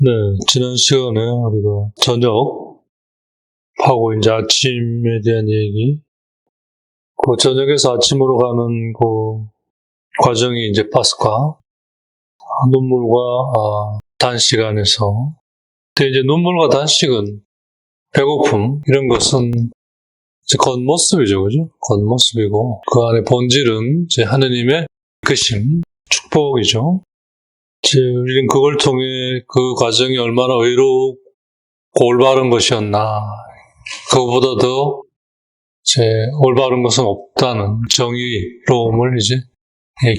네, 지난 시간에 우리가 저녁하고 이제 아침에 대한 얘기, 그 저녁에서 아침으로 가는 그 과정이 이제 파스카, 눈물과 단식 안에서. 근데 이제 눈물과 단식은 배고픔, 이런 것은 이제 겉모습이죠, 그죠? 겉모습이고, 그 안에 본질은 이제 하느님의 이끄심, 축복이죠. 이제 우리는 그걸 통해 그 과정이 얼마나 의롭고 올바른 것이었나, 그거보다 더 이제 올바른 것은 없다는 정의로움을 이제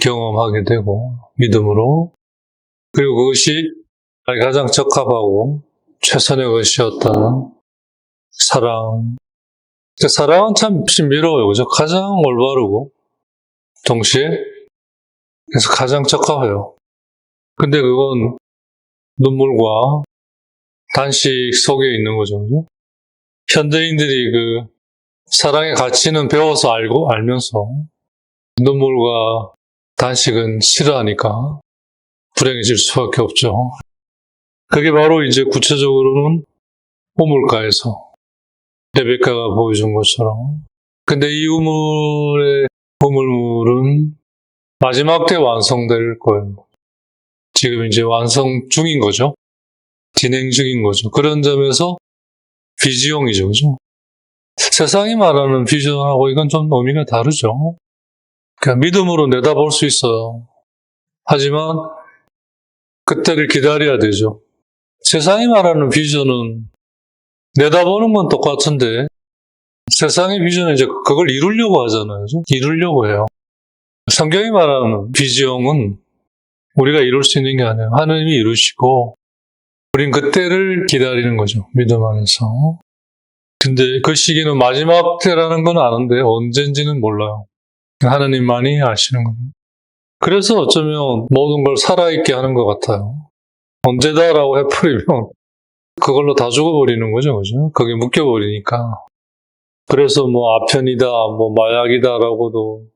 경험하게 되고, 믿음으로. 그리고 그것이 가장 적합하고 최선의 것이었다는 사랑. 사랑은 참 신비로워요, 그죠? 가장 올바르고 동시에 그래서 가장 적합해요. 근데 그건 눈물과 단식 속에 있는 거죠, 그죠? 현대인들이 그 사랑의 가치는 배워서 알면서 눈물과 단식은 싫어하니까 불행해질 수밖에 없죠. 그게 바로 이제 구체적으로는 우물가에서 레베카가 보여준 것처럼. 근데 이 우물물은 마지막 때 완성될 거예요. 지금 이제 완성 중인 거죠. 진행 중인 거죠. 그런 점에서 비지용이죠, 그죠? 세상이 말하는 비전하고 이건 좀 의미가 다르죠. 그냥 믿음으로 내다볼 수 있어요. 하지만 그때를 기다려야 되죠. 세상이 말하는 비전은 내다보는 건 똑같은데 세상의 비전은 이제 그걸 이루려고 하잖아요. 그죠? 이루려고 해요. 성경이 말하는 비전은 우리가 이룰 수 있는 게 아니에요. 하나님이 이루시고 우린 그때를 기다리는 거죠. 믿음 안에서. 근데 그 시기는 마지막 때라는 건 아는데 언젠지는 몰라요. 하나님만이 아시는 거죠. 그래서 어쩌면 모든 걸 살아있게 하는 것 같아요. 언제다라고 해버리면 그걸로 다 죽어버리는 거죠, 그죠? 거기에 묶여버리니까. 그래서 뭐 아편이다, 뭐 마약이다라고도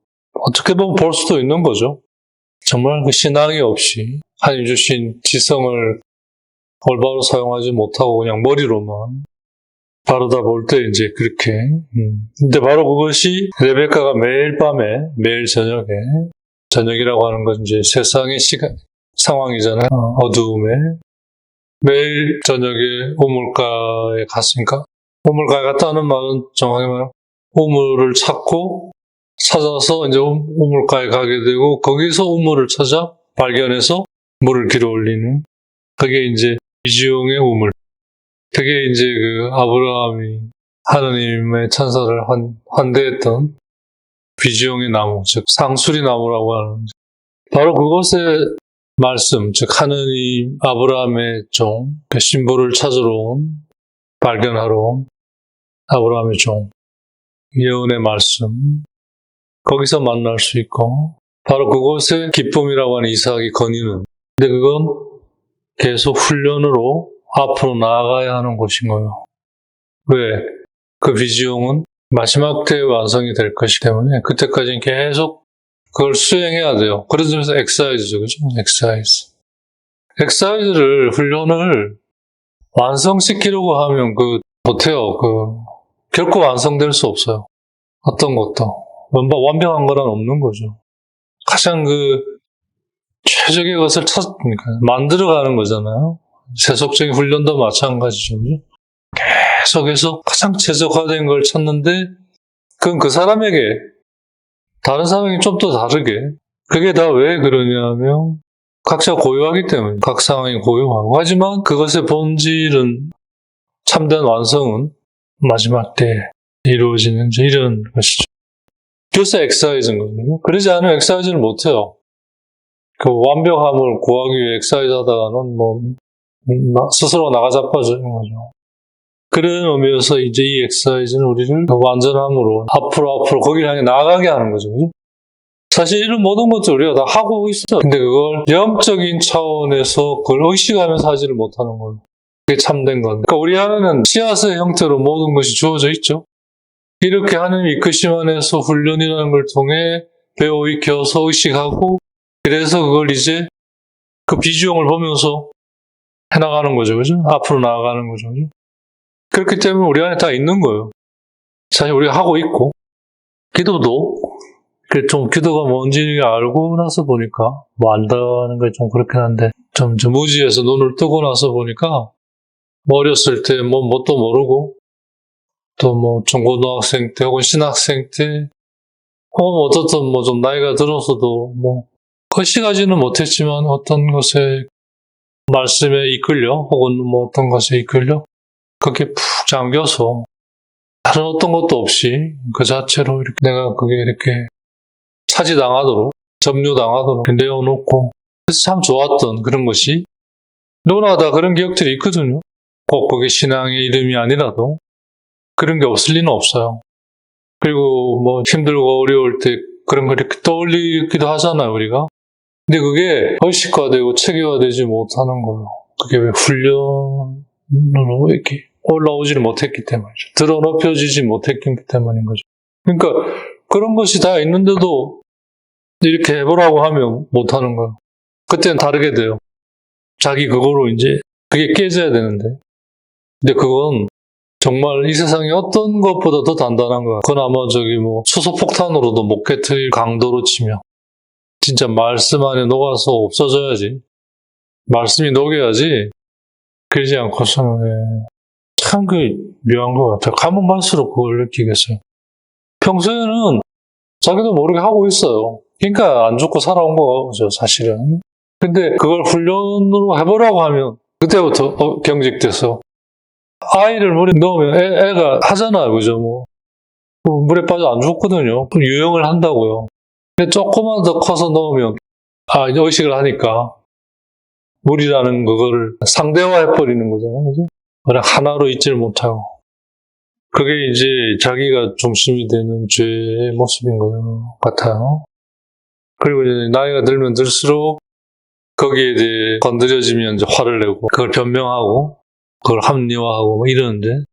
어떻게 보면 볼 수도 있는 거죠. 정말 그 신앙이 없이 하나님 주신 지성을 올바로 사용하지 못하고 그냥 머리로만 바르다 볼 때 이제 그렇게. 근데 바로 그것이 레베카가 매일 밤에, 매일 저녁이라고 하는 건 이제 세상의 상황이잖아요. 어두움에. 매일 저녁에 우물가에 갔으니까. 우물가에 갔다는 말은 정확히 말하면 우물을 찾아서 이제 우물가에 가게 되고 거기서 우물을 찾아 발견해서 물을 길어 올리는. 그게 이제 비지용의 우물. 그게 이제 그 아브라함이 하나님의 천사를 환대했던 비지용의 나무, 즉 상수리 나무라고 하는 바로 그것의 말씀, 즉 하느님 아브라함의 종, 그 신부를 찾으러 온, 발견하러 온 아브라함의 종, 예언의 말씀, 거기서 만날 수 있고 바로 그곳의 기쁨이라고 하는 이삭이 거니는. 근데 그건 계속 훈련으로 앞으로 나아가야 하는 것인 거예요. 왜? 그 비지용은 마지막 때에 완성이 될 것이기 때문에 그때까지는 계속 그걸 수행해야 돼요. 그런 점에서 엑사이즈죠, 그죠? 엑사이즈를, 훈련을 완성시키려고 하면 못해요. 결코 완성될 수 없어요. 어떤 것도. 완벽한 거란 없는 거죠. 가장 최적의 것을 만들어가는 거잖아요. 세속적인 훈련도 마찬가지죠. 그죠? 계속해서 가장 최적화된 걸 찾는데, 그건 그 사람에게, 다른 사람에게 좀 더 다르게. 그게 다 왜 그러냐면, 각자 고유하기 때문에, 각 상황이 고유하고. 하지만 그것의 본질은, 참된 완성은 마지막 때 이루어지는 이런 것이죠. 그래서 엑사이즈인 거거든요. 그러지 않으면 엑사이즈를 못해요. 그 완벽함을 구하기 위해 엑사이즈 하다가는 스스로 나가자빠지는 거죠. 그런 의미에서 이제 이 엑사이즈는 우리를 완전함으로 앞으로 거기를 향해 나아가게 하는 거죠. 그죠? 사실 이런 모든 것들 우리가 다 하고 있어요. 근데 그걸 영적인 차원에서 그걸 의식하면서 하지를 못하는 거예요. 그게 참된 건데. 그러니까 우리 안에는 씨앗의 형태로 모든 것이 주어져 있죠. 이렇게 하나님 이끄심 안에서 훈련이라는 걸 통해 배워 익혀서 의식하고 그래서 그걸 이제 그 비주형을 보면서 해나가는 거죠. 그죠? 앞으로 나아가는 거죠. 그죠? 그렇기 때문에 우리 안에 다 있는 거예요. 사실 우리가 하고 있고, 기도도, 좀 기도가 뭔지 알고 나서 보니까, 뭐 안다는 게 좀 그렇긴 한데, 좀 무지해서 눈을 뜨고 나서 보니까, 뭐 어렸을 때 뭣도 모르고, 또 뭐 중고등학생 때 혹은 신학생 때, 혹은 어떻든 뭐 좀 나이가 들어서도 뭐, 거시가지는 못했지만 어떤 것에 말씀에 이끌려, 혹은 뭐 어떤 것에 이끌려, 그렇게 푹 잠겨서, 다른 어떤 것도 없이 그 자체로 이렇게 내가 그게 이렇게 차지당하도록, 점유당하도록 내어놓고, 그래서 참 좋았던 그런 것이, 누구나 다 그런 기억들이 있거든요. 꼭 그게 신앙의 이름이 아니라도, 그런 게 없을 리는 없어요. 그리고 뭐 힘들고 어려울 때 그런 걸 이렇게 떠올리기도 하잖아요, 우리가. 근데 그게 의식화되고 체계화되지 못하는 거예요. 그게 왜 훈련으로 이렇게 올라오지를 못했기 때문이죠. 드러높여지지 못했기 때문인 거죠. 그러니까 그런 것이 다 있는데도 이렇게 해보라고 하면 못하는 거예요. 그때는 다르게 돼요. 자기 그거로 이제 그게 깨져야 되는데. 근데 그건 정말 이 세상에 어떤 것보다 더 단단한 거야. 그건 아마 뭐 수소폭탄으로도 못 깨트릴 강도로 치며 진짜 말씀 안에 녹아서 없어져야지. 말씀이 녹여야지. 그러지 않고서는 참 묘한 것 같아요. 가면 갈수록 그걸 느끼겠어요. 평소에는 자기도 모르게 하고 있어요. 그러니까 안 죽고 살아온 거죠, 사실은. 근데 그걸 훈련으로 해보라고 하면 그때부터 경직돼서 아이를 물에 넣으면 애가 하잖아요, 그죠? 뭐 물에 빠져 안 죽거든요. 그럼 유형을 한다고요. 근데 조금만 더 커서 넣으면 이제 의식을 하니까 물이라는 그거를 상대화해버리는 거잖아요, 그죠? 그냥 하나로 있지를 못하고. 그게 이제 자기가 중심이 되는 죄의 모습인 것 같아요. 그리고 이제 나이가 들면 들수록 거기에 대해 건드려지면 이제 화를 내고 그걸 변명하고 그걸 합리화하고 뭐 이러는데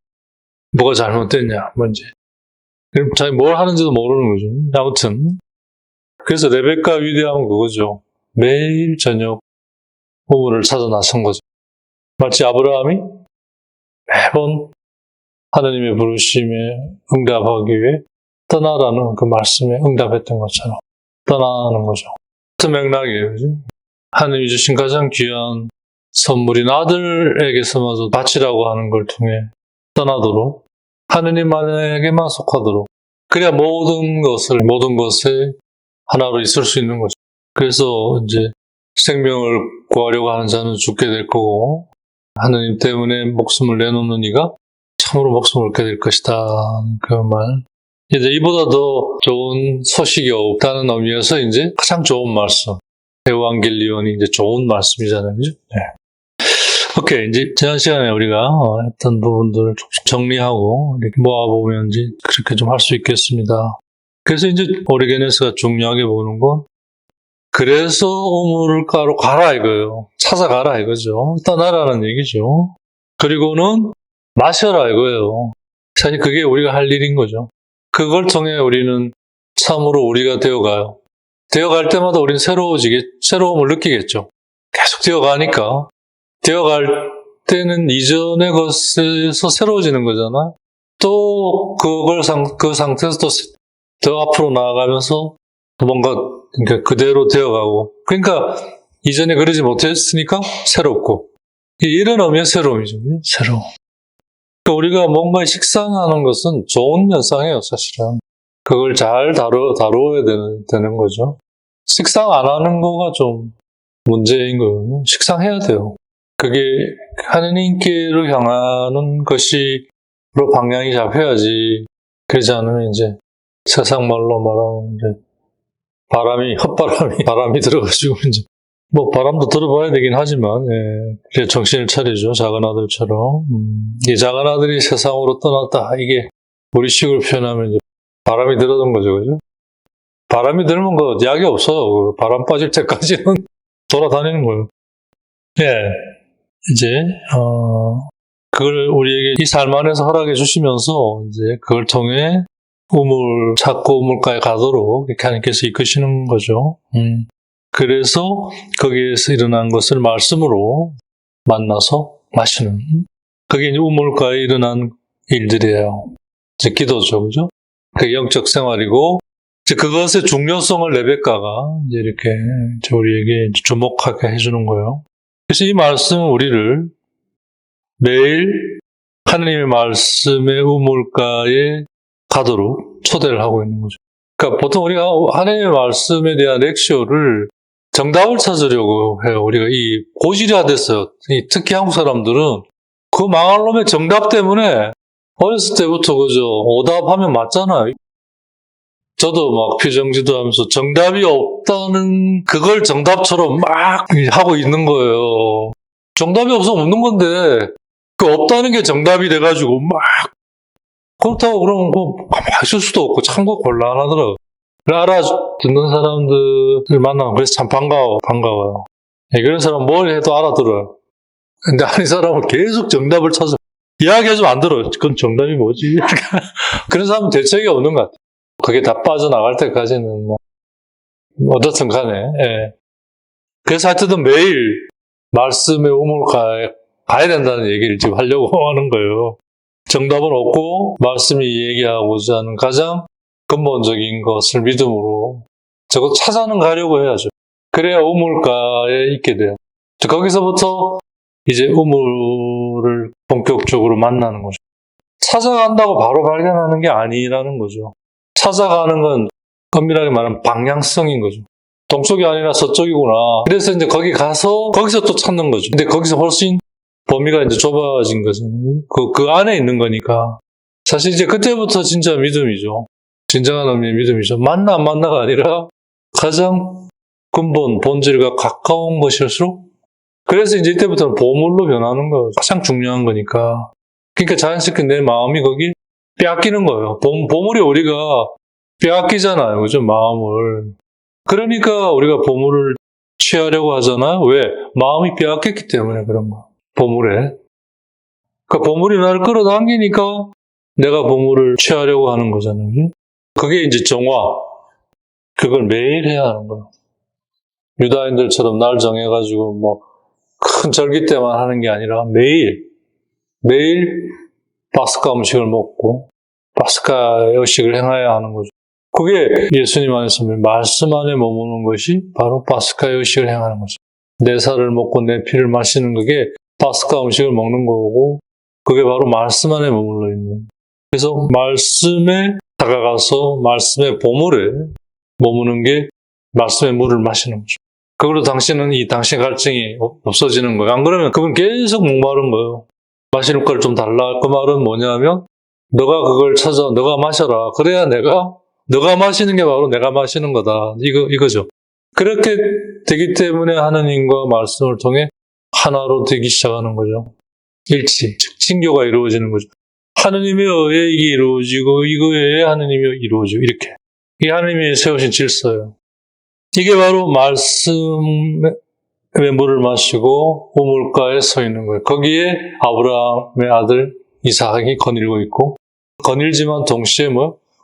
뭐가 잘못됐냐 뭔지 자기 뭘 하는지도 모르는 거죠. 아무튼 그래서 레베카 위대함은 그거죠. 매일 저녁 우물을 찾아 나선 거죠. 마치 아브라함이 매번 하나님의 부르심에 응답하기 위해 떠나라는 그 말씀에 응답했던 것처럼 떠나는 거죠. 같은 맥락이에요. 그죠? 하나님이 주신 가장 귀한 선물인 아들에게서마저 바치라고 하는 걸 통해 떠나도록 하느님만에게만 속하도록 그래야 모든 것에 하나로 있을 수 있는 거죠. 그래서 이제 생명을 구하려고 하는 자는 죽게 될 거고 하느님 때문에 목숨을 내놓는 이가 참으로 목숨을 얻게 될 것이다. 그 말. 이제 이보다 더 좋은 소식이 없다는 의미에서 이제 가장 좋은 말씀. 에반겔리온이 이제 좋은 말씀이잖아요. 그죠? 네. 오케이. 이제 지난 시간에 우리가 했던 부분들을 조금씩 정리하고 이렇게 모아보면 이제 그렇게 좀 할 수 있겠습니다. 그래서 이제 오리게네스가 중요하게 보는 건 그래서 우물가로 가라 이거예요. 찾아가라 이거죠. 떠나라는 얘기죠. 그리고는 마셔라 이거예요. 사실 그게 우리가 할 일인 거죠. 그걸 통해 우리는 참으로 우리가 되어가요. 되어갈 때마다 우리는 새로움을 느끼겠죠. 계속 되어가니까. 되어갈 때는 이전의 것에서 새로워지는 거잖아요. 또 그 상태에서 또 더 앞으로 나아가면서 뭔가 그대로 되어가고. 그러니까 이전에 그러지 못했으니까 새롭고. 이런 의미의 새로움이죠. 새로움. 그러니까 우리가 뭔가 식상하는 것은 좋은 현상이에요, 사실은. 그걸 잘 다루어야 되는 거죠. 식상 안 하는 거가 좀 문제인 거예요. 식상해야 돼요. 그게 하느님께로 향하는 것이로 방향이 잡혀야지. 그러지 않으면 이제 세상 말로 말하면 이제 바람이 들어가지고 이제 뭐 바람도 들어봐야 되긴 하지만 이제 정신을 차리죠. 작은 아들처럼. 이 작은 아들이 세상으로 떠났다. 이게 우리식으로 표현하면 이제 바람이 들어든 거죠. 그죠? 바람이 들면 약이 없어요. 바람 빠질 때까지는 돌아다니는 거예요. 이제 그걸 우리에게 이 삶 안에서 허락해 주시면서 이제 그걸 통해 찾고 우물가에 가도록 이렇게 하나님께서 이끄시는 거죠. 그래서 거기에서 일어난 것을 말씀으로 만나서 마시는. 그게 이제 우물가에 일어난 일들이에요. 이제 기도죠, 그죠? 그게 영적 생활이고, 이제 그것의 중요성을 레베카가 이제 이렇게 이제 우리에게 주목하게 해주는 거예요. 그래서 이 말씀은 우리를 매일 하나님의 말씀의 우물가에 가도록 초대를 하고 있는 거죠. 그러니까 보통 우리가 하나님의 말씀에 대한 렉쇼를 정답을 찾으려고 해요. 우리가 이 고지화됐어요. 특히 한국 사람들은 그 망할 놈의 정답 때문에 어렸을 때부터 그저 오답하면 맞잖아요. 저도 막 표정지도 하면서 정답이 없다는 그걸 정답처럼 막 하고 있는 거예요. 정답이 없으면 없는 건데 그 없다는 게 정답이 돼가지고 막 그렇다고 그러면 뭐 가만히 있을 수도 없고 참 곤란하더라고요. 알아듣는 사람들을 만나면 그래서 참 반가워요. 그런 사람 뭘 해도 알아들어요. 근데 아닌 사람은 계속 정답을 찾아 이야기해주면 안 들어요. 그건 정답이 뭐지? 그런 사람은 대책이 없는 것 같아요. 그게 다 빠져나갈 때까지는 뭐 어떻든 간에. 예. 그래서 하여튼 매일 말씀의 우물가에 가야 된다는 얘기를 지금 하려고 하는 거예요. 정답은 없고 말씀이 얘기하고자 하는 가장 근본적인 것을 믿음으로 저거 찾아는 가려고 해야죠. 그래야 우물가에 있게 돼요. 거기서부터 이제 우물을 본격적으로 만나는 거죠. 찾아간다고 바로 발견하는 게 아니라는 거죠. 찾아가는 건 엄밀하게 말하면 방향성인 거죠. 동쪽이 아니라 서쪽이구나. 그래서 이제 거기 가서 거기서 또 찾는 거죠. 근데 거기서 훨씬 범위가 이제 좁아진 거잖아요. 그 안에 있는 거니까. 사실 이제 그때부터 진짜 믿음이죠. 진정한 의미의 믿음이죠. 만나 안 만나가 아니라 가장 근본, 본질과 가까운 것일수록 그래서 이제 이때부터는 보물로 변하는 거 가장 중요한 거니까. 그러니까 자연스럽게 내 마음이 거기 빼앗기는 거예요. 보물이 우리가 빼앗기잖아요. 그죠? 마음을. 그러니까 우리가 보물을 취하려고 하잖아요. 왜? 마음이 빼앗겼기 때문에 그런 거야. 보물에. 그러니까 보물이 나를 끌어당기니까 내가 보물을 취하려고 하는 거잖아요. 그게 이제 정화. 그걸 매일 해야 하는 거예요. 유다인들처럼 날 정해가지고 뭐 큰 절기 때만 하는 게 아니라 매일 파스카 음식을 먹고 파스카 의식을 행해야 하는 거죠. 그게 예수님 안에서 말씀 안에 머무는 것이 바로 파스카 의식을 행하는 거죠. 내 살을 먹고 내 피를 마시는 그게 파스카 음식을 먹는 거고 그게 바로 말씀 안에 머물러 있는. 그래서 말씀에 다가가서 말씀의 보물에 머무는 게 말씀의 물을 마시는 거죠. 그걸로 당신은 당신 갈증이 없어지는 거예요. 안 그러면 그건 계속 목마른 거예요. 마시는 걸 좀 달라. 그 말은 뭐냐면 너가 그걸 찾아 너가 마셔라. 그래야 너가 마시는 게 바로 내가 마시는 거다. 이거죠. 그렇게 되기 때문에 하나님과 말씀을 통해 하나로 되기 시작하는 거죠. 일치, 즉 친교가 이루어지는 거죠. 하나님의 의에 이게 이루어지고 이거에 하나님이 이루어지고 이렇게. 이게 하나님이 세우신 질서예요. 이게 바로 말씀의 물을 마시고 우물가에 서 있는 거예요. 거기에 아브라함의 아들 이삭이 거닐고 있고 거닐지만 동시에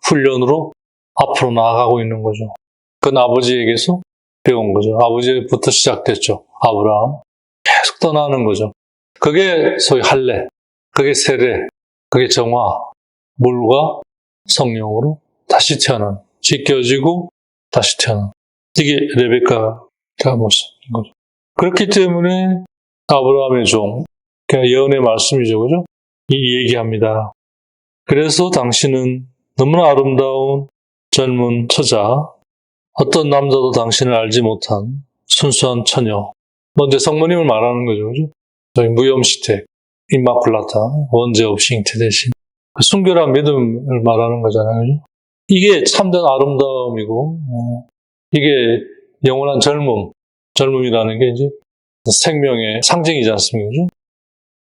훈련으로 앞으로 나아가고 있는 거죠. 그건 아버지에게서 배운 거죠. 아버지부터 시작됐죠. 아브라함. 계속 떠나는 거죠. 그게 소위 할례, 그게 세례, 그게 정화, 물과 성령으로 다시 태어난, 씻겨지고 다시 태어난. 이게 레베카가 모습인 거죠. 그렇기 때문에 아브라함의 종, 그냥 예언의 말씀이죠. 그죠? 이 얘기합니다. 그래서 당신은 너무나 아름다운 젊은 처자, 어떤 남자도 당신을 알지 못한 순수한 처녀. 먼저 성모님을 말하는 거죠. 그죠? 저희 무염시택, 임마쿨라타, 원죄 없이 잉태되신 그 순결한 믿음을 말하는 거잖아요. 그죠? 이게 참된 아름다움이고, 이게 영원한 젊음이라는 게 이제 생명의 상징이지 않습니까? 그죠?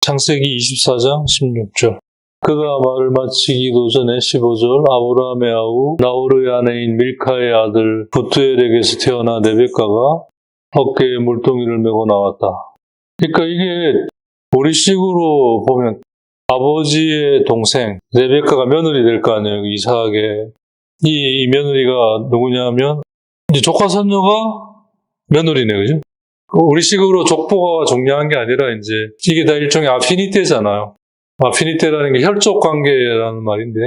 창세기 24장 16절. 그가 말을 마치기도 전에 15절 아브라함의 아우 나홀의 아내인 밀카의 아들 부투엘에게서 태어난 레베카가 어깨에 물동이를 메고 나왔다. 그러니까 이게 우리식으로 보면 아버지의 동생 레베카가 며느리 될 거 아니에요. 이삭에게. 이 며느리가 누구냐면 이제 조카 손녀가 며느리네. 그죠? 우리식으로 족보가 중요한 게 아니라 이제 이게 다 일종의 아피니테잖아요. 아피니테라는 게 혈족 관계라는 말인데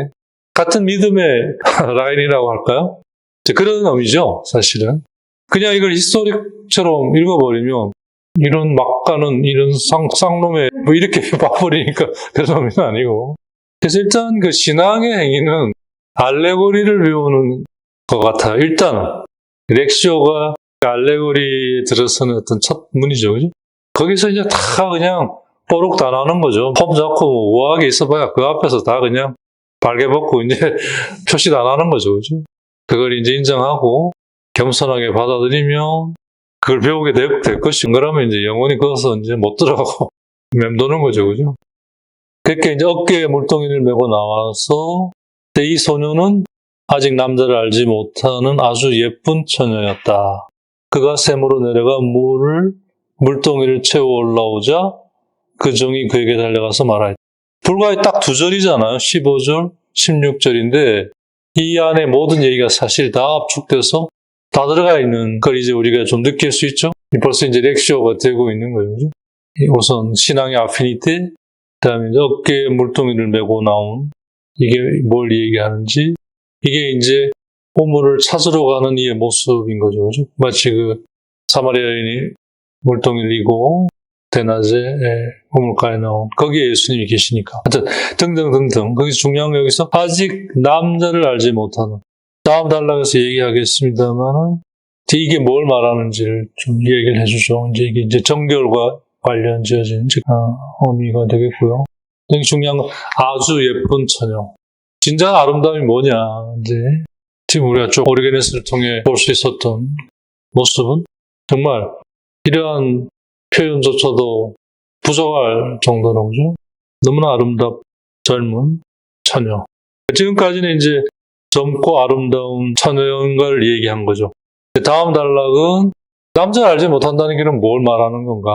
같은 믿음의 라인이라고 할까요? 이제 그런 의미죠, 사실은. 그냥 이걸 히스토릭처럼 읽어버리면 이런 막가는 이런 쌍놈에 뭐 이렇게 봐버리니까 그런 의미는 아니고. 그래서 일단 그 신앙의 행위는 알레고리를 배우는 것 같아요. 일단은 렉시오가 알레고리에 들어서는 어떤 첫 문이죠, 그죠? 거기서 이제 다 그냥 뽀록 다 나는 거죠. 폼 잡고 뭐 우아하게 있어봐야 그 앞에서 다 그냥 발개 벗고 이제 표시 다 나는 거죠, 그죠? 그걸 이제 인정하고 겸손하게 받아들이면 그걸 배우게 될 것이고, 그러면 이제 영혼이 거기서 이제 못 들어가고 맴도는 거죠, 그죠? 그렇게 이제 어깨에 물동이를 메고 나와서 이 소녀는 아직 남자를 알지 못하는 아주 예쁜 처녀였다. 그가 샘으로 내려가 물동이를 채워 올라오자 그 종이 그에게 달려가서 말하였다. 불과 딱 2절이잖아요. 15절, 16절인데 이 안에 모든 얘기가 사실 다 압축돼서 다 들어가 있는 걸 이제 우리가 좀 느낄 수 있죠. 벌써 이제 렉시오가 되고 있는 거예요. 그죠? 우선 신앙의 아피니티, 그다음에 이제 어깨에 물동이를 메고 나온 이게 뭘 얘기하는지, 이게 이제 보물을 찾으러 가는 이의 모습인 거죠. 그죠? 마치 그 사마리아 여인이 물동이를 이고 대낮에 우물가에 나온 거기에 예수님이 계시니까. 하여튼 등등등등. 거기서 중요한 거 여기서 아직 남자를 알지 못하는, 다음 단락에서 얘기하겠습니다만은 이게 뭘 말하는지를 좀 얘기를 해주죠. 이제 이게 이제 정결과 관련 지어진 의미가 되겠고요. 되게 중요한 건 아주 예쁜 처녀. 진짜 아름다움이 뭐냐? 이제 지금 우리가 좀 오리게네스를 통해 볼 수 있었던 모습은 정말 이러한 표현조차도 부족할 정도로, 그죠? 너무나 젊은 처녀. 지금까지는 이제 젊고 아름다운 처녀인가를 얘기한 거죠. 다음 단락은 남자를 알지 못한다는 게 뭘 말하는 건가?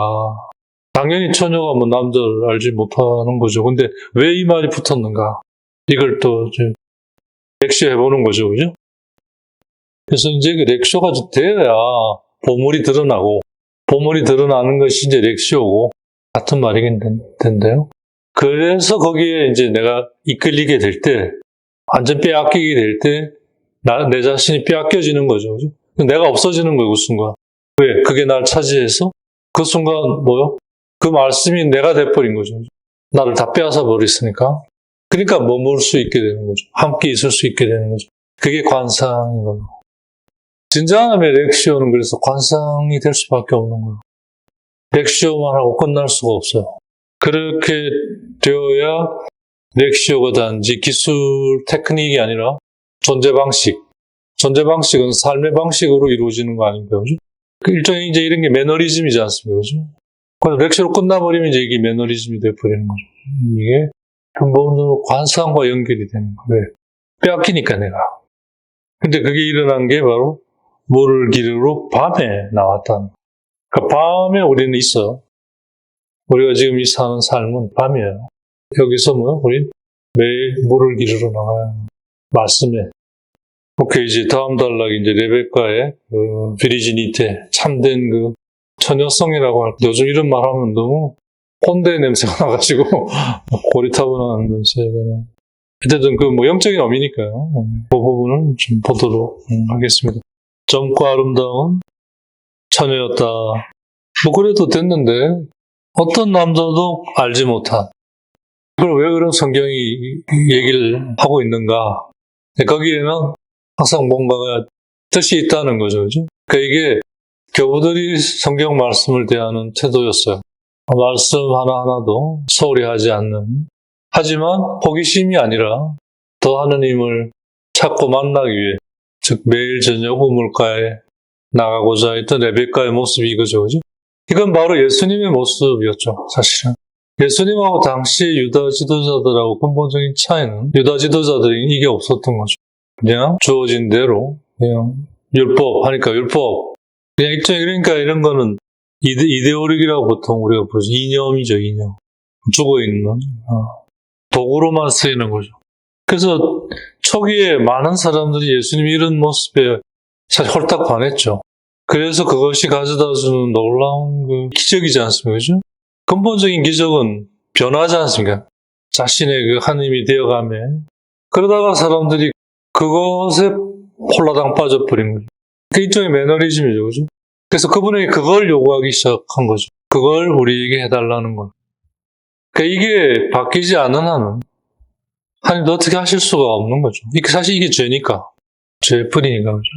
당연히 처녀가 뭐 남자를 알지 못하는 거죠. 근데 왜 이 말이 붙었는가? 이걸 또 이제 렉시오 해보는 거죠, 그죠? 그래서 이제 그 렉시오가 되어야 보물이 드러나고, 보물이 드러나는 것이 이제 렉시오고, 같은 말이긴 텐데요. 그래서 거기에 이제 내가 이끌리게 될 때, 완전 빼앗기게 될 때, 내 자신이 빼앗겨지는 거죠, 그죠? 내가 없어지는 거예요, 그 순간. 왜? 그게 날 차지해서? 그 순간 뭐요? 그 말씀이 내가 돼버린 거죠. 나를 다 빼앗아 버렸으니까. 그러니까 머물 수 있게 되는 거죠. 함께 있을 수 있게 되는 거죠. 그게 관상인 거예요. 진정함의 렉시오는 그래서 관상이 될 수밖에 없는 거예요. 렉시오만 하고 끝날 수가 없어요. 그렇게 되어야 렉시오가 단지 기술 테크닉이 아니라 존재 방식은 삶의 방식으로 이루어지는 거 아닌가요? 그죠? 그 일종의 이제 이런 게 매너리즘이지 않습니까? 그죠? 그래서 렉시오로 끝나버리면 이제 이게 매너리즘이 돼버리는 거죠. 이게 근본적으로 관상과 연결이 되는 거예요. 왜? 빼앗기니까 내가. 근데 그게 일어난 게 바로 물을 기르러 밤에 나왔다는. 그러니까 밤에 우리는 있어요. 우리가 지금 이 사는 삶은 밤이에요. 여기서 우린 매일 물을 기르러 나가요. 말씀에. 오케이, 이제 다음 단락이 이제 레베카의 그 비리지니테, 참된 그 처녀성이라고 할 때, 요즘 이런 말 하면 너무 꼰대 냄새가 나가지고, 고리타분한 냄새가 나. 어쨌든 그 영적인 의미니까요. 그 부분은 좀 보도록 하겠습니다. 젊고 아름다운 처녀였다. 그래도 됐는데, 어떤 남자도 알지 못한. 그걸 왜 그런 성경이 얘기를 하고 있는가? 거기에는 항상 뭔가가 뜻이 있다는 거죠, 그죠? 그러니까 이게 교우들이 성경 말씀을 대하는 태도였어요. 말씀 하나하나도 소홀히 하지 않는. 하지만 호기심이 아니라 더 하느님을 찾고 만나기 위해, 즉 매일 저녁 우물가에 나가고자 했던 레베카의 모습이 이거죠, 그죠? 이건 바로 예수님의 모습이었죠, 사실은. 예수님하고 당시 유다 지도자들하고 근본적인 차이는 유다 지도자들이 이게 없었던 거죠. 그냥 주어진 대로 그냥 율법 하니까 율법, 그냥 일종의, 그러니까 이런 거는 이데올로기라고 보통 우리가 부르죠. 이념이죠, 이념. 죽어있는 도구로만 쓰이는 거죠. 그래서 초기에 많은 사람들이 예수님이 이런 모습에 사실 홀딱 반했죠. 그래서 그것이 가져다주는 놀라운 그 기적이지 않습니까? 그죠? 근본적인 기적은 변화하지 않습니까? 자신의 그 하나님이 되어가며 그러다가 사람들이 그것에 홀라당 빠져버린 거죠. 그 일종의 매너리즘이죠. 그죠? 그래서 그분에게 그걸 요구하기 시작한 거죠. 그걸 우리에게 해달라는 거. 그러니까 이게 바뀌지 않는 한은 하나님도 어떻게 하실 수가 없는 거죠. 사실 이게 죄니까. 죄뿐이니까. 그죠?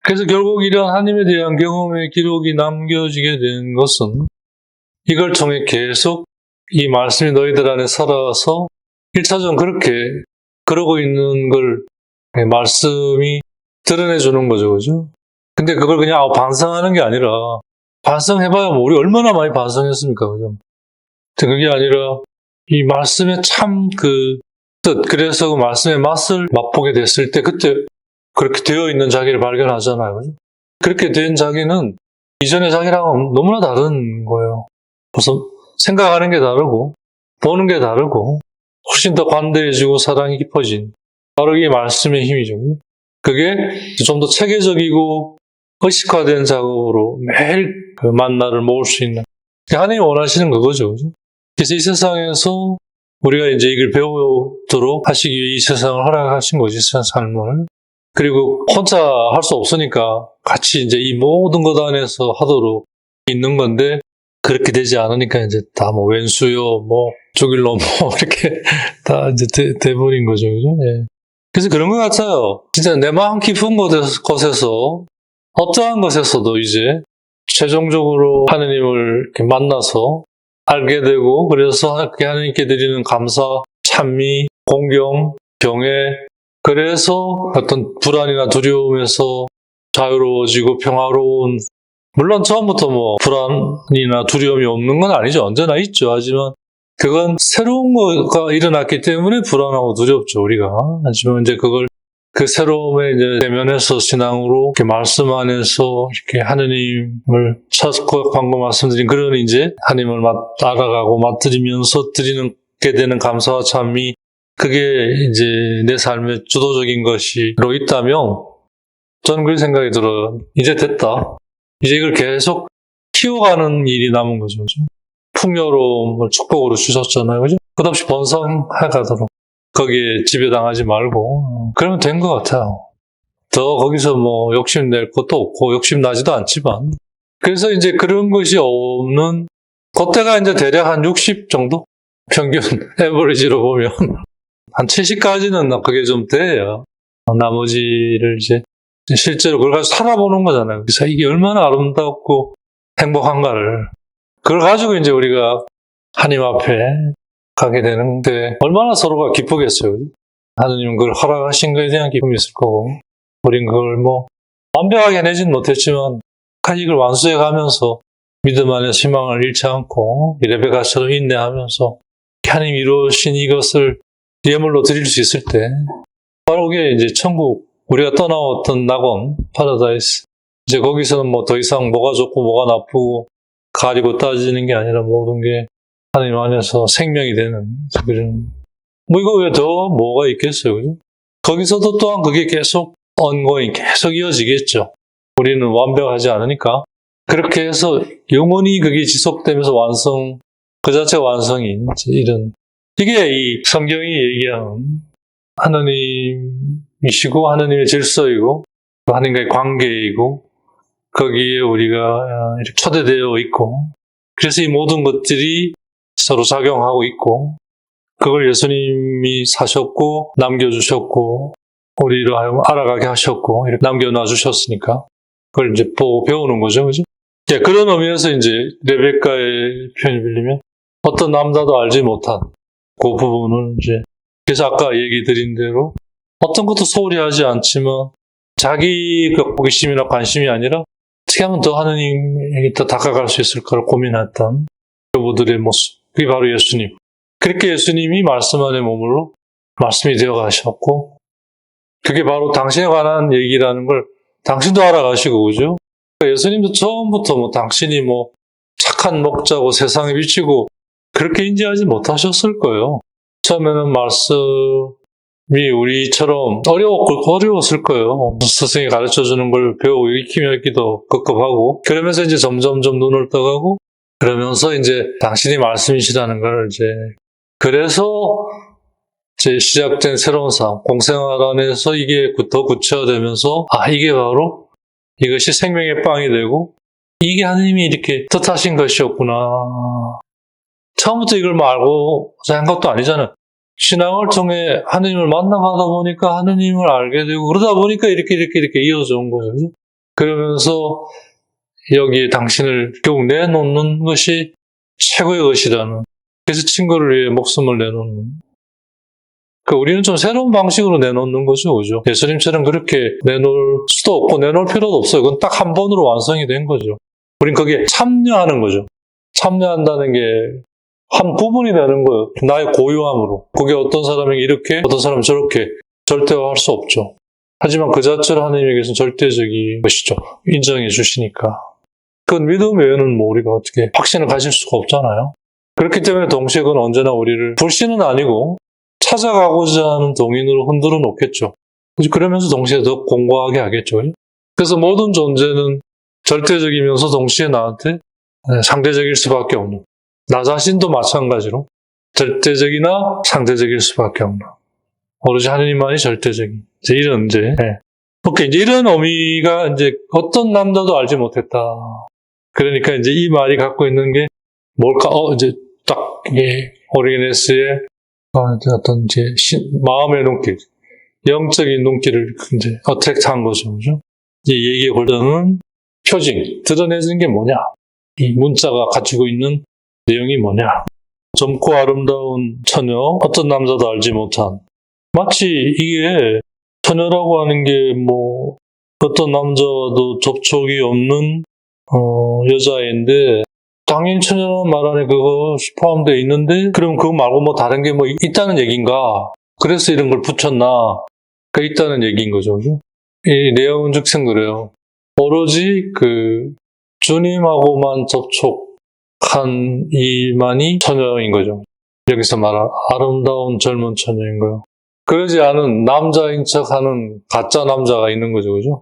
그래서 결국 이런 하나님에 대한 경험의 기록이 남겨지게 된 것은 이걸 통해 계속 이 말씀이 너희들 안에 살아서 1차적으로 그렇게 그러고 있는 걸 말씀이 드러내주는 거죠. 그죠? 근데 그걸 그냥 반성하는 게 아니라 반성해봐야 뭐 우리 얼마나 많이 반성했습니까? 그죠? 그게 아니라 이 말씀의 참 그 뜻, 그래서 그 말씀의 맛을 맛보게 됐을 때 그때 그렇게 되어 있는 자기를 발견하잖아요. 그죠? 그렇게 된 자기는 이전의 자기랑은 너무나 다른 거예요. 우선 생각하는 게 다르고 보는 게 다르고 훨씬 더 관대해지고 사랑이 깊어진 바로 이 말씀의 힘이죠. 그게 좀 더 체계적이고 의식화된 작업으로 매일 그 만나를 모을 수 있는 하나님이 원하시는 그거죠. 그죠? 그래서 이 세상에서 우리가 이제 이걸 배우도록 하시기 위해 이 세상을 허락하신 거지, 세상 삶을. 그리고 혼자 할 수 없으니까 같이 이제 이 모든 것 안에서 하도록 있는 건데 그렇게 되지 않으니까 이제 다 뭐 왼수요, 뭐 죽일 놈, 뭐 이렇게 다 이제 돼버린 거죠, 그죠? 예. 그래서 그런 것 같아요. 진짜 내 마음 깊은 곳에서 어떠한 것에서도 이제 최종적으로 하느님을 이렇게 만나서 알게 되고 그래서 하나님께 드리는 감사, 찬미, 공경, 경외 그래서 어떤 불안이나 두려움에서 자유로워지고 평화로운 물론 처음부터 뭐 불안이나 두려움이 없는 건 아니죠. 언제나 있죠. 하지만 그건 새로운 거가 일어났기 때문에 불안하고 두렵죠. 우리가. 하지만 이제 그걸 그 새로움에 이제 대면해서 신앙으로 이렇게 말씀 안에서 이렇게 하느님을 찾고 방금 말씀드린 그런 이제 하나님을 알아가고 맡드리면서 드리게 되는 감사와 찬미 그게 이제 내 삶의 주도적인 것이로 있다면 저는 그런 생각이 들어요. 이제 됐다. 이제 이걸 계속 키워가는 일이 남은 거죠. 그죠? 풍요로움을 축복으로 주셨잖아요. 그죠? 끝없이 번성해가도록 거기에 지배당하지 말고 그러면 된 것 같아요. 더 거기서 뭐 욕심낼 것도 없고 욕심나지도 않지만 그래서 이제 그런 것이 없는 그때가 이제 대략 한 60 정도? 평균 에버리지로 보면 한 70까지는 그게 좀 돼요. 나머지를 이제 실제로 그걸 가지고 살아보는 거잖아요. 그래서 이게 얼마나 아름답고 행복한가를 그걸 가지고 이제 우리가 하나님 앞에 가게 되는데 얼마나 서로가 기쁘겠어요. 하느님은 그걸 허락하신 것에 대한 기쁨이 있을 거고 우린 그걸 뭐 완벽하게 해내진 못했지만 이걸 완수해 가면서 믿음 안에서 희망을 잃지 않고 레베카처럼 인내하면서 하나님이 이루신 이것을 예물로 드릴 수 있을 때 바로 그게 이제 천국 우리가 떠나왔던 낙원 파라다이스 이제 거기서는 뭐 더 이상 뭐가 좋고 뭐가 나쁘고 가리고 따지는 게 아니라 모든 게 하나님 안에서 생명이 되는 그런 뭐 이거 왜 더 뭐가 있겠어요, 그죠? 거기서도 또한 그게 계속 ongoing 계속 이어지겠죠. 우리는 완벽하지 않으니까 그렇게 해서 영원히 그게 지속되면서 완성 그 자체가 완성인 이런 이게 이 성경이 얘기하는 하나님이시고 하나님의 질서이고 하나님과의 관계이고 거기에 우리가 이렇게 초대되어 있고 그래서 이 모든 것들이 서로 작용하고 있고 그걸 예수님이 사셨고 남겨주셨고 우리를 알아가게 하셨고 이렇게 남겨놔 주셨으니까 그걸 이제 보고 배우는 거죠, 그죠? 예, 그런 의미에서 이제 레베카의 표현을 빌리면 어떤 남자도 알지 못한 그 부분을 이제 그래서 아까 얘기 드린 대로 어떤 것도 소홀히 하지 않지만 자기 호기심이나 관심이 아니라 어떻게 하면 더 하느님에게 더 다가갈 수 있을까를 고민했던 여부들의 모습 그게 바로 예수님. 그렇게 예수님이 말씀 안에 머물러 말씀이 되어 가셨고 그게 바로 당신에 관한 얘기라는 걸 당신도 알아가시고 그죠? 예수님도 처음부터 뭐 당신이 뭐 착한 목자고 세상에 비치고 그렇게 인지하지 못하셨을 거예요. 처음에는 말씀이 우리처럼 어려웠을 거예요. 스승이 가르쳐주는 걸 배우고 익히기도 급급하고, 그러면서 이제 점점점 눈을 떠가고, 그러면서 이제 당신이 말씀이시라는 걸 그래서 이제 시작된 새로운 삶, 공생활 안에서 이게 더 구체화되면서, 이게 바로 이것이 생명의 빵이 되고, 이게 하느님이 이렇게 뜻하신 것이었구나. 처음부터 이걸 알고 한 것도 아니잖아요. 신앙을 통해 하느님을 만나가다 보니까 하느님을 알게 되고, 그러다 보니까 이렇게 이어져 온 거죠. 그러면서 여기에 당신을 결국 내놓는 것이 최고의 것이라는, 그래서 친구를 위해 목숨을 내놓는. 우리는 좀 새로운 방식으로 내놓는 거죠, 그죠? 예수님처럼 그렇게 내놓을 수도 없고 내놓을 필요도 없어요. 그건 딱 한 번으로 완성이 된 거죠. 우린 거기에 참여하는 거죠. 참여한다는 게 한 부분이 되는 거예요. 나의 고유함으로. 그게 어떤 사람에게 이렇게, 어떤 사람은 저렇게 절대화할 수 없죠. 하지만 그 자체로 하나님에게서는 절대적인 것이죠. 인정해 주시니까. 그건 믿음 외에는 우리가 어떻게 확신을 가질 수가 없잖아요. 그렇기 때문에 동시에 그건 언제나 우리를 불신은 아니고 찾아가고자 하는 동인으로 흔들어 놓겠죠. 그러면서 동시에 더 공고하게 하겠죠. 그래서 모든 존재는 절대적이면서 동시에 나한테 상대적일 수밖에 없는, 나 자신도 마찬가지로 절대적이나 상대적일 수밖에 없는, 오로지 하느님만이 절대적인, 이런 이런 의미가 어떤 남자도 알지 못했다. 그러니까 이 말이 갖고 있는 게 뭘까? 딱 오리게네스의 어떤 마음의 눈길, 영적인 눈길을 어택한 거죠, 그죠? 이 얘기의 골든은 표징, 드러내는 게 뭐냐? 이 문자가 가지고 있는 내용이 뭐냐? 젊고 아름다운 처녀, 어떤 남자도 알지 못한. 마치 이게 처녀라고 하는 게 어떤 남자도 접촉이 없는 여자인데, 당연히 처녀라는 말 안에 그것이 포함되어 있는데, 그럼 그거 말고 다른 게 있다는 얘기인가? 그래서 이런 걸 붙였나? 있다는 얘기인 거죠, 그죠? 이 내용은 즉슨 그래요. 오로지 주님하고만 접촉한 이만이 처녀인 거죠. 여기서 말한 아름다운 젊은 처녀인 거예요. 그러지 않은 남자인 척하는 가짜 남자가 있는 거죠, 그죠?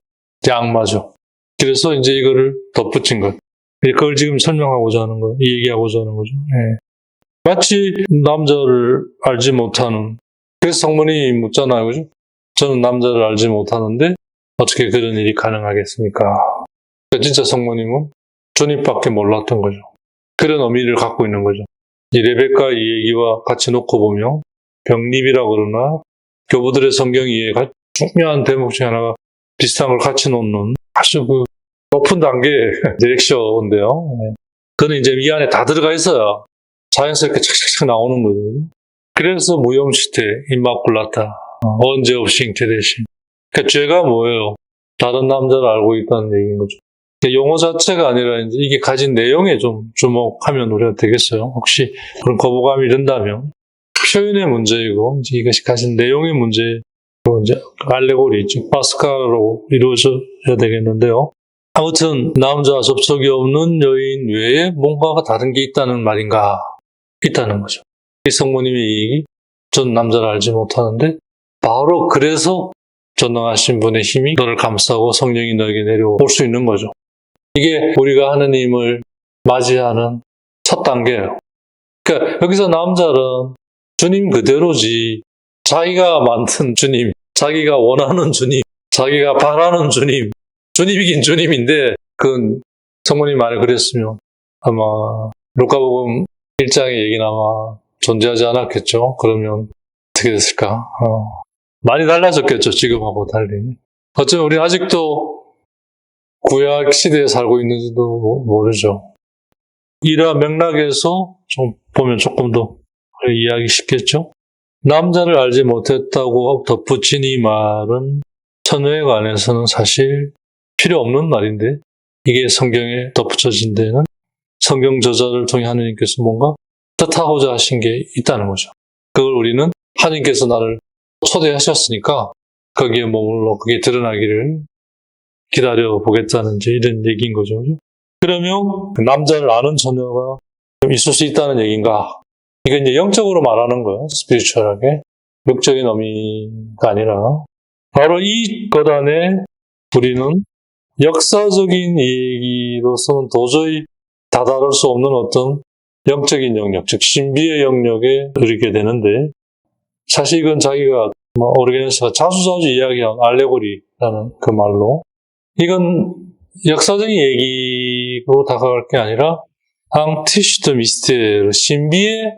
악마죠. 그래서 이거를 덧붙인 것. 그걸 지금 설명하고자 하는 거예요. 얘기하고자 하는 거죠. 마치 남자를 알지 못하는, 그래서 성문이 묻잖아요, 그죠? 저는 남자를 알지 못하는데 어떻게 그런 일이 가능하겠습니까? 진짜 성모님은 주님밖에 몰랐던 거죠. 그런 의미를 갖고 있는 거죠. 이 레베카 이 얘기와 같이 놓고 보면 병립이라고 그러나 교부들의 성경 이해가 중요한 대목 중에 하나가 비슷한 걸 같이 놓는 아주 높은 단계의 디렉션인데요. 그는 이 안에 다 들어가 있어요. 자연스럽게 착착착 나오는 거거든요. 그래서 무용시태, 임마쿨라타, 언제 없이 잉태되신. 죄가 뭐예요? 다른 남자를 알고 있다는 얘기인 거죠. 용어 자체가 아니라 이게 가진 내용에 좀 주목하면 우리가 되겠어요. 혹시 그런 거부감이 든다면 표현의 문제이고 이것이 가진 내용의 문제, 알레고리, 즉 파스칼로 이루어져야 되겠는데요. 아무튼 남자와 접촉이 없는 여인 외에 뭔가가 다른 게 있다는 말인가? 있다는 거죠. 이 성모님의 얘기, 전 남자를 알지 못하는데 바로 그래서 전능하신 분의 힘이 너를 감싸고 성령이 너에게 내려올 수 있는 거죠. 이게 우리가 하느님을 맞이하는 첫 단계예요. 그러니까 여기서 남자는 주님 그대로지, 자기가 만든 주님, 자기가 원하는 주님, 자기가 바라는 주님, 주님이긴 주님인데 그건 성모님 말에 그랬으면 아마 루카복음 1장의 얘기는 아마 존재하지 않았겠죠. 그러면 어떻게 됐을까? 많이 달라졌겠죠. 지금하고 달리. 어쩌면 우리는 아직도 구약 시대에 살고 있는지도 모르죠. 이러한 맥락에서 좀 보면 조금 더 이해하기 쉽겠죠. 남자를 알지 못했다고 덧붙인 이 말은 처녀에 관해서는 사실 필요 없는 말인데, 이게 성경에 덧붙여진 데는 성경 저자를 통해 하느님께서 뭔가 뜻하고자 하신 게 있다는 거죠. 그걸 우리는 하느님께서 나를 초대하셨으니까 거기에 머물러 그게 드러나기를 기다려보겠다는 이런 얘기인 거죠. 그러면 남자를 아는 처녀가 좀 있을 수 있다는 얘기인가? 이건 영적으로 말하는 거예요. 스피리추얼하게. 육적인 의미가 아니라 바로 이 것 안에 우리는 역사적인 얘기로서는 도저히 다다를 수 없는 어떤 영적인 영역, 즉 신비의 영역에 이르게 되는데 사실 이건 자기가 오르게네스가 자주자주 이야기한 알레고리라는 그 말로 이건 역사적인 얘기로 다가갈 게 아니라 앙티슈드 미스테르, 신비의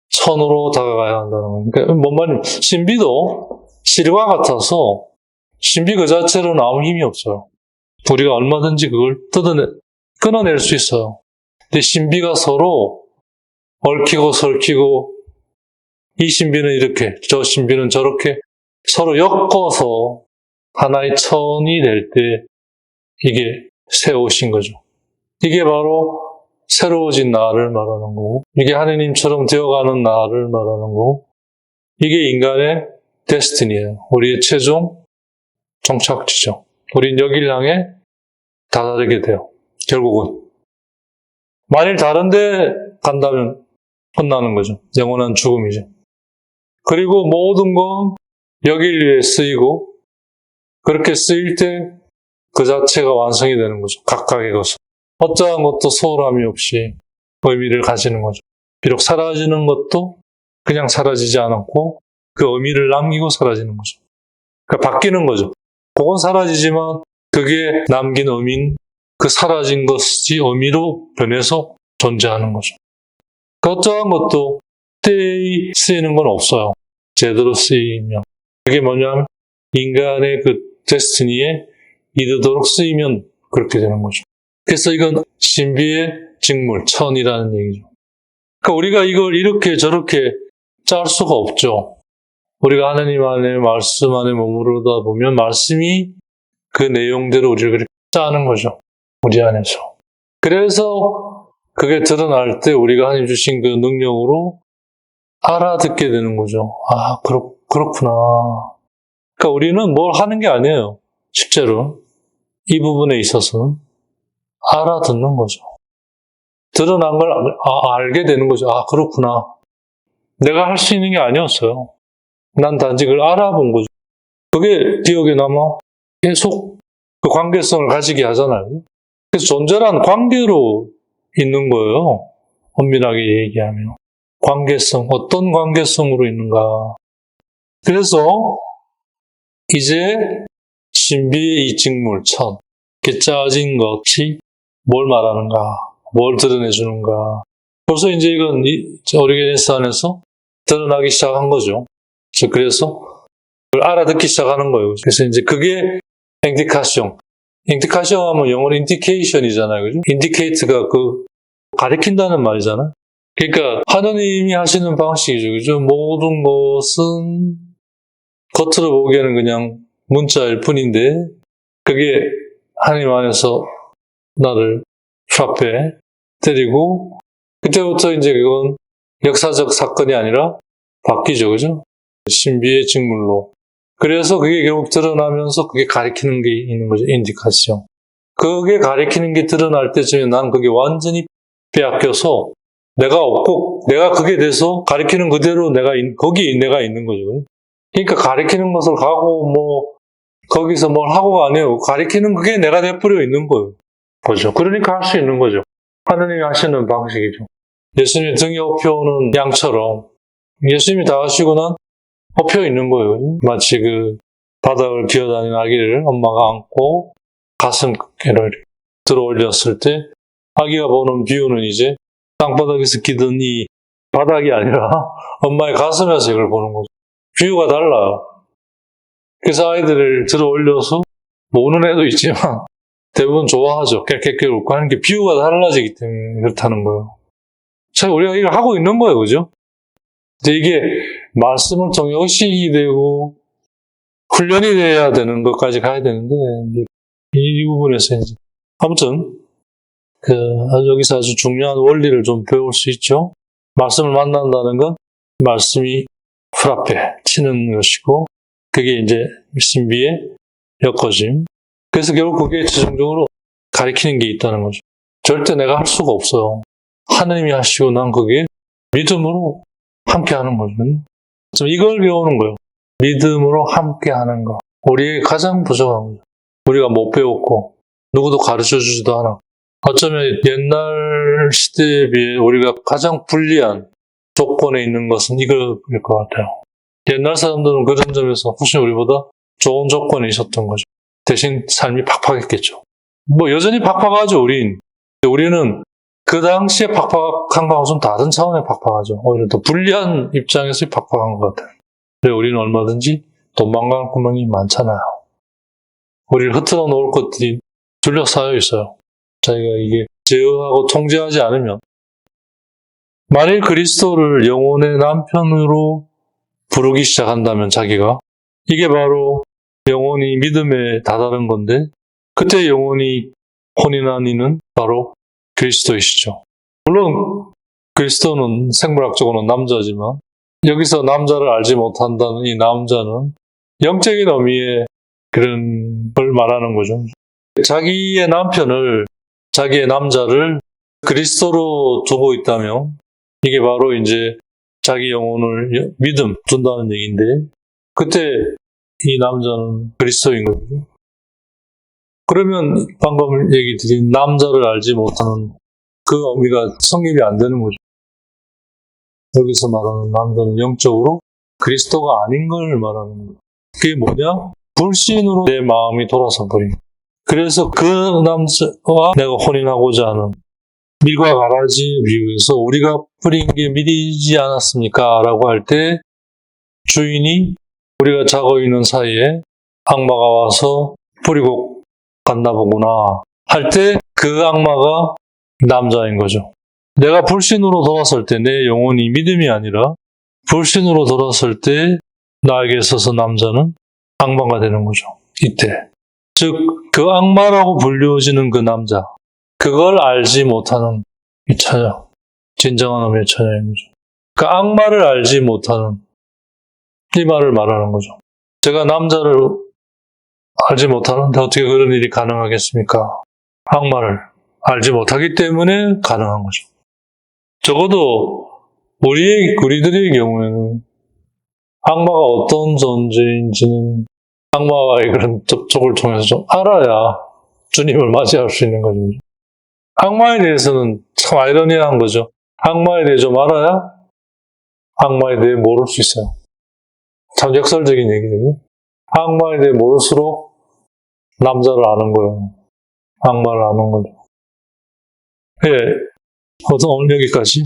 선으로 다가가야 한다는 거예요. 그러니까 뭔 말이냐면 신비도 실과 같아서 신비 그 자체로는 아무 힘이 없어요. 우리가 얼마든지 그걸 끊어낼 수 있어요. 근데 신비가 서로 얽히고 설키고 이 신비는 이렇게, 저 신비는 저렇게 서로 엮어서 하나의 천이 될 때 이게 새 옷인 거죠. 이게 바로 새로워진 나를 말하는 거고, 이게 하느님처럼 되어가는 나를 말하는 거고, 이게 인간의 데스티니예요. 우리의 최종 종착지죠. 우린 여길 향해 다다르게 돼요. 결국은. 만일 다른데 간다면 끝나는 거죠. 영원한 죽음이죠. 그리고 모든 건 여길 위해 쓰이고 그렇게 쓰일 때 그 자체가 완성이 되는 거죠. 각각의 것은. 어떠한 것도 소홀함이 없이 의미를 가지는 거죠. 비록 사라지는 것도 그냥 사라지지 않았고 그 의미를 남기고 사라지는 거죠. 그러니까 바뀌는 거죠. 그건 사라지지만 그게 남긴 의미는 그 사라진 것이 의미로 변해서 존재하는 거죠. 그 어떠한 것도 때에 쓰이는 건 없어요. 제대로 쓰이면. 그게 뭐냐면 인간의 그 데스티니에 이르도록 쓰이면 그렇게 되는 거죠. 그래서 이건 신비의 직물, 천이라는 얘기죠. 그러니까 우리가 이걸 이렇게 저렇게 짤 수가 없죠. 우리가 하나님 안에 말씀 안에 머무르다 보면 말씀이 그 내용대로 우리를 그렇게 짜는 거죠. 우리 안에서. 그래서 그게 드러날 때 우리가 하나님 주신 그 능력으로 알아듣게 되는 거죠. 아, 그렇구나. 그러니까 우리는 뭘 하는 게 아니에요. 실제로 이 부분에 있어서는 알아듣는 거죠. 드러난 걸 알게 되는 거죠. 아, 그렇구나. 내가 할 수 있는 게 아니었어요. 난 단지 그걸 알아본 거죠. 그게 기억에 남아 계속 그 관계성을 가지게 하잖아요. 그래서 존재란 관계로 있는 거예요. 엄밀하게 얘기하면. 관계성, 어떤 관계성으로 있는가. 그래서 이제 신비의 이 직물, 천, 이렇게 짜진 것이 뭘 말하는가, 뭘 드러내주는가. 벌써 이제 이건 오리게네스 안에서 드러나기 시작한 거죠. 그래서 그걸 알아듣기 시작하는 거예요. 그래서 이제 그게 인디카시옹. 인디카시옹 하면 영어로 인디케이션이잖아요. 그죠? 인디케이트가 가리킨다는 말이잖아요. 그러니까 하느님이 하시는 방식이죠. 그죠? 모든 것은 겉으로 보기에는 그냥 문자일 뿐인데 그게 하나님 안에서 나를 프라페 때리고 그때부터 이제 그건 역사적 사건이 아니라 바뀌죠. 그죠? 신비의 직물로. 그래서 그게 결국 드러나면서 그게 가리키는 게 있는 거죠. 인디카시옹. 그게 가리키는 게 드러날 때쯤에 난 그게 완전히 빼앗겨서 내가 없고 내가 그게 돼서 가리키는 그대로 거기에 내가 있는 거죠. 그러니까 가리키는 것을 가고 거기서 뭘 하고가 아니에요. 가리키는 그게 내가 돼버려 있는 거예요. 그죠? 그러니까 할 수 있는 거죠. 하느님이 하시는 방식이죠. 예수님이 등에 업혀오는 양처럼 예수님이 다 하시고 난 업혀 있는 거예요. 마치 그 바닥을 기어다니는 아기를 엄마가 안고 가슴께를 들어 올렸을 때 아기가 보는 뷰는 이제 땅바닥에서 기던 이 바닥이 아니라 엄마의 가슴에서 이걸 보는 거죠. 뷰가 달라요. 그래서 아이들을 들어 올려서 우는 애도 있지만 대부분 좋아하죠. 깨깨깨 웃고 하는 게 뷰가 달라지기 때문에 그렇다는 거예요. 참 우리가 이걸 하고 있는 거예요. 그죠? 근데 이게 말씀을 통해 의식이 되고 훈련이 돼야 되는 것까지 가야 되는데 이 부분에서 이제 아무튼 여기서 아주 중요한 원리를 좀 배울 수 있죠. 말씀을 만난다는 건 말씀이 프라페 치는 것이고 그게 이제 신비의 엮어짐. 그래서 결국 그게 최종적으로 가리키는 게 있다는 거죠. 절대 내가 할 수가 없어요. 하느님이 하시고 난 그게 믿음으로 함께 하는 거죠. 좀 이걸 배우는 거예요. 믿음으로 함께 하는 거. 우리의 가장 부족한 거죠. 우리가 못 배웠고 누구도 가르쳐 주지도 않아. 어쩌면 옛날 시대에 비해 우리가 가장 불리한 조건에 있는 것은 이거일 것 같아요. 옛날 사람들은 그런 점에서 훨씬 우리보다 좋은 조건에 있었던 거죠. 대신 삶이 팍팍했겠죠. 뭐 여전히 팍팍하죠, 우린. 우리는 그 당시에 팍팍한 거하고 좀 다른 차원의 팍팍하죠. 오히려 더 불리한 입장에서 팍팍한 것 같아요. 그래, 우리는 얼마든지 도망갈 구멍이 많잖아요. 우리를 흐트러 놓을 것들이 둘러싸여 있어요. 자기가 이게 제어하고 통제하지 않으면. 만일 그리스도를 영혼의 남편으로 부르기 시작한다면 자기가, 이게 바로 영혼이 믿음에 다다른 건데, 그때 영혼이 혼인한 이는 바로 그리스도이시죠. 물론 그리스도는 생물학적으로는 남자지만 여기서 남자를 알지 못한다는 이 남자는 영적인 의미의 그런 걸 말하는 거죠. 자기의 남편을, 자기의 남자를 그리스도로 두고 있다면 이게 바로 이제 자기 영혼을 믿음 둔다는 얘기인데, 그때 이 남자는 그리스도인 거죠. 그러면 방금 얘기 드린 남자를 알지 못하는 그 의미가 성립이 안 되는 거죠. 여기서 말하는 남자는 영적으로 그리스도가 아닌 걸 말하는 거예요. 그게 뭐냐? 불신으로 내 마음이 돌아서 버린. 그래서 그 남자와 내가 혼인하고자 하는 밀과 가라지 비유에서 우리가 뿌린 게 밀이지 않았습니까? 라고 할 때 주인이 우리가 자고 있는 사이에 악마가 와서 뿌리고 갔나 보구나 할 때 그 악마가 남자인 거죠. 내가 불신으로 돌아설 때 내 영혼이 믿음이 아니라 불신으로 돌아설 때 나에게 있어서 남자는 악마가 되는 거죠. 이때. 즉, 그 악마라고 불려지는 그 남자, 그걸 알지 못하는 이 처녀, 진정한 의미의 처녀인 거죠. 그 악마를 알지 못하는 이 말을 말하는 거죠. 제가 남자를 알지 못하는데 어떻게 그런 일이 가능하겠습니까? 악마를 알지 못하기 때문에 가능한 거죠. 적어도 우리들의 경우에는 악마가 어떤 존재인지는 악마와의 그런 접촉을 통해서 좀 알아야 주님을 맞이할 수 있는 거죠. 악마에 대해서는 참 아이러니한 거죠. 악마에 대해 좀 알아야 악마에 대해 모를 수 있어요. 참 역설적인 얘기거든요. 악마에 대해 모를수록 남자를 아는 거예요. 악마를 아는 거죠. 예, 오늘 여기까지.